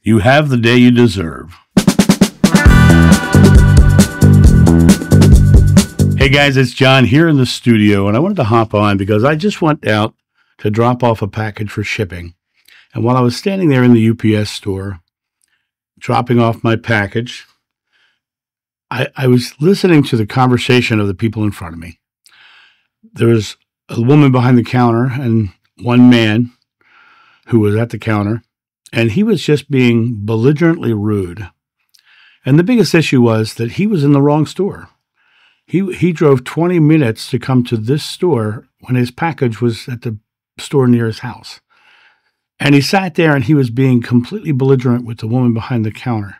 You have the day you deserve. Hey guys, it's John here in the studio, and I wanted to hop on because I just went out to drop off a package for shipping. And while I was standing there in the UPS store, dropping off my package, I was listening to the conversation of the people in front of me. There was a woman behind the counter and one man who was at the counter, and he was just being belligerently rude. And the biggest issue was that he was in the wrong store. He drove 20 minutes to come to this store when his package was at the store near his house. And he sat there and he was being completely belligerent with the woman behind the counter.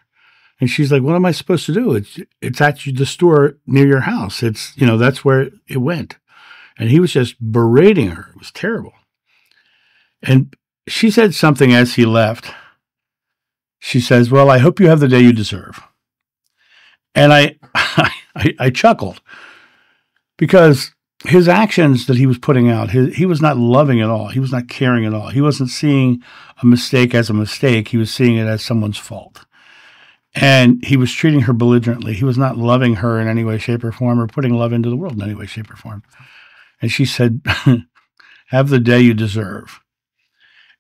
And she's like, what am I supposed to do? It's at the store near your house. It's, that's where it went. And he was just berating her. It was terrible. And she said something as he left. She says, well, I hope you have the day you deserve. And I chuckled because his actions that he was putting out, he was not loving at all. He was not caring at all. He wasn't seeing a mistake as a mistake. He was seeing it as someone's fault. And he was treating her belligerently. He was not loving her in any way, shape, or form, or putting love into the world in any way, shape, or form. And she said, have the day you deserve.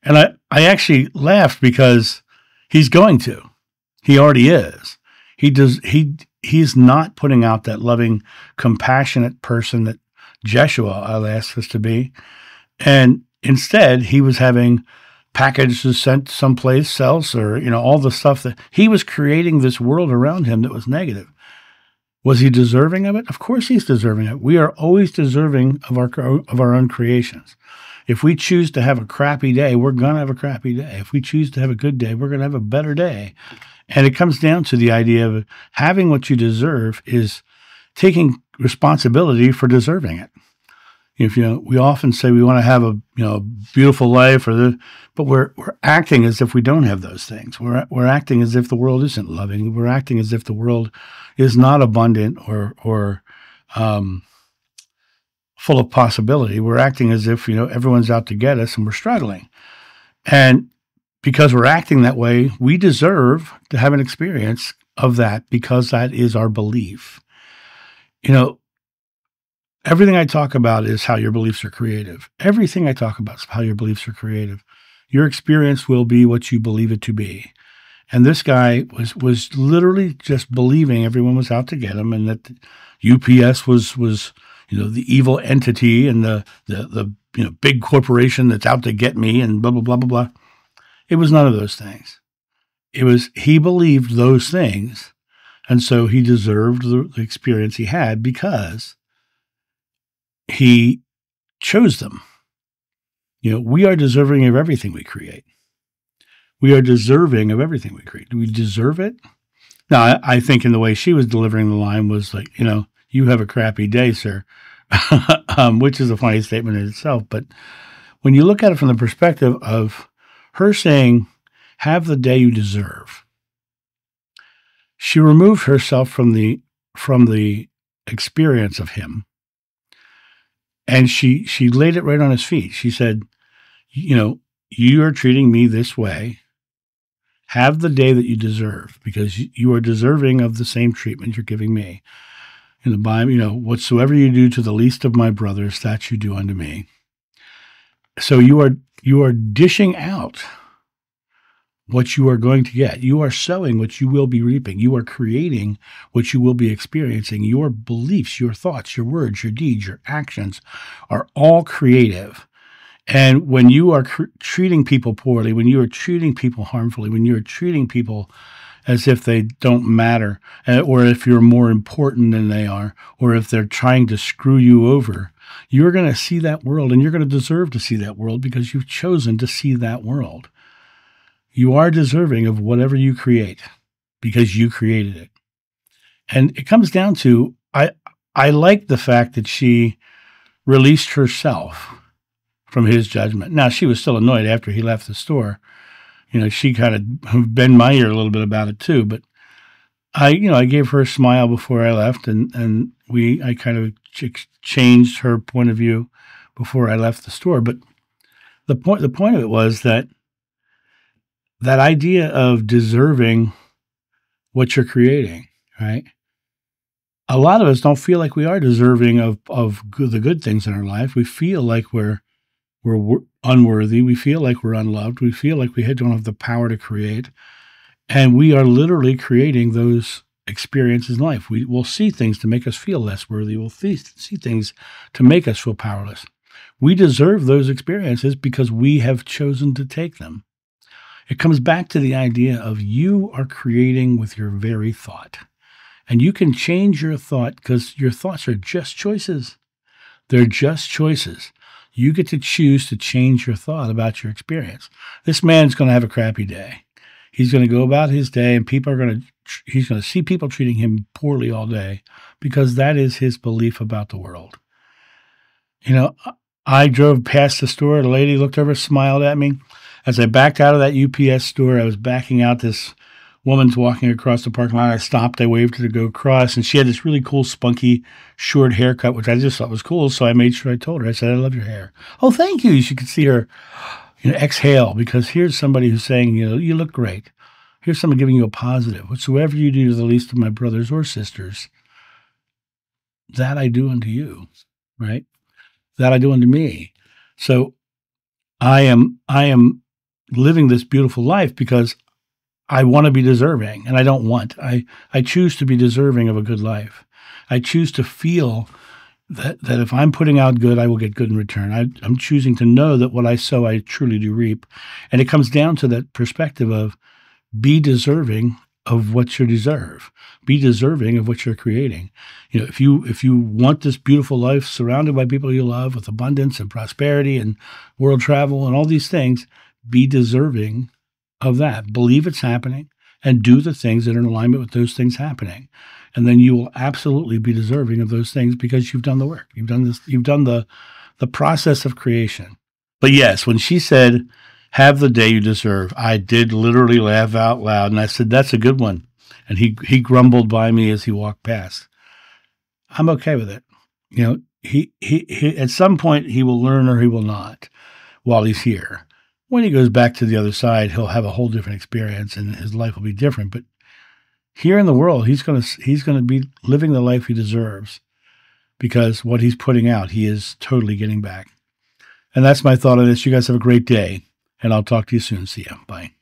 And I actually laughed because he's going to. He already is. He's not putting out that loving, compassionate person that Jeshua asked us to be. And instead, he was having packages sent someplace else, or, all the stuff that he was creating this world around him that was negative. Was he deserving of it? Of course he's deserving of it. We are always deserving of our own creations. If we choose to have a crappy day, we're going to have a crappy day. If we choose to have a good day, we're going to have a better day. And it comes down to the idea of having what you deserve is taking responsibility for deserving it. If we often say we want to have a beautiful life, but we're acting as if we don't have those things. We're acting as if the world isn't loving. We're acting as if the world is not abundant or full of possibility. We're acting as if everyone's out to get us and we're struggling. And because we're acting that way, we deserve to have an experience of that because that is our belief. Everything I talk about is how your beliefs are creative. Everything I talk about is how your beliefs are creative. Your experience will be what you believe it to be. And this guy was literally just believing everyone was out to get him, and that UPS was the evil entity and the big corporation that's out to get me and blah, blah, blah, blah, blah. It was none of those things. He believed those things, and so he deserved the experience he had because he chose them. We are deserving of everything we create. We are deserving of everything we create. Do we deserve it? Now, I think in the way she was delivering the line was like, you have a crappy day, sir, which is a funny statement in itself. But when you look at it from the perspective of her saying, have the day you deserve, she removed herself from the experience of him. And she laid it right on his feet. She said, you are treating me this way. Have the day that you deserve, because you are deserving of the same treatment you're giving me. In the Bible, whatsoever you do to the least of my brothers, that you do unto me. So you are dishing out what you are going to get. You are sowing what you will be reaping. You are creating what you will be experiencing. Your beliefs, your thoughts, your words, your deeds, your actions are all creative. And when you are treating people poorly, when you are treating people harmfully, when you are treating people as if they don't matter, or if you're more important than they are, or if they're trying to screw you over, you're going to see that world, and you're going to deserve to see that world because you've chosen to see that world. You are deserving of whatever you create because you created it. And it comes down to, I like the fact that she released herself from his judgment. Now, she was still annoyed after he left the store. She kind of bent my ear a little bit about it too, but I gave her a smile before I left, and I kind of changed her point of view before I left the store. But the point of it was that that idea of deserving what you're creating, right? A lot of us don't feel like we are deserving of the good things in our life. We feel like we're unworthy. We feel like we're unloved. We feel like we don't have the power to create. And we are literally creating those experiences in life. We will see things to make us feel less worthy. We'll see things to make us feel powerless. We deserve those experiences because we have chosen to take them. It comes back to the idea of you are creating with your very thought. And you can change your thought because your thoughts are just choices. They're just choices. You get to choose to change your thought about your experience. This man's going to have a crappy day. He's going to go about his day, and he's going to see people treating him poorly all day because that is his belief about the world. You know, I drove past the store. The lady looked over, smiled at me. As I backed out of that UPS store, I was backing out. This woman's walking across the parking lot. I stopped. I waved her to go across, and she had this really cool, spunky, short haircut, which I just thought was cool. So I made sure I told her. I said, "I love your hair." "Oh, thank you." She could see her, exhale, because here's somebody who's saying, "You look great." Here's someone giving you a positive. "Whatsoever you do to the least of my brothers or sisters, that I do unto you," right? That I do unto me. So I am living this beautiful life because I want to be deserving, and I don't want. I choose to be deserving of a good life. I choose to feel that if I'm putting out good, I will get good in return. I'm choosing to know that what I sow, I truly do reap. And it comes down to that perspective of be deserving of what you deserve. Be deserving of what you're creating. If you want this beautiful life surrounded by people you love with abundance and prosperity and world travel and all these things, be deserving of that. Believe it's happening and do the things that are in alignment with those things happening. And then you will absolutely be deserving of those things because you've done the work. You've done the process of creation. But yes, when she said, "Have the day you deserve," I did literally laugh out loud. And I said, "That's a good one." And he grumbled by me as he walked past. I'm okay with it. He at some point he will learn or he will not while he's here. When he goes back to the other side, he'll have a whole different experience and his life will be different. But here in the world, he's going to be living the life he deserves because what he's putting out, he is totally getting back. And that's my thought on this. You guys have a great day, and I'll talk to you soon. See ya. Bye.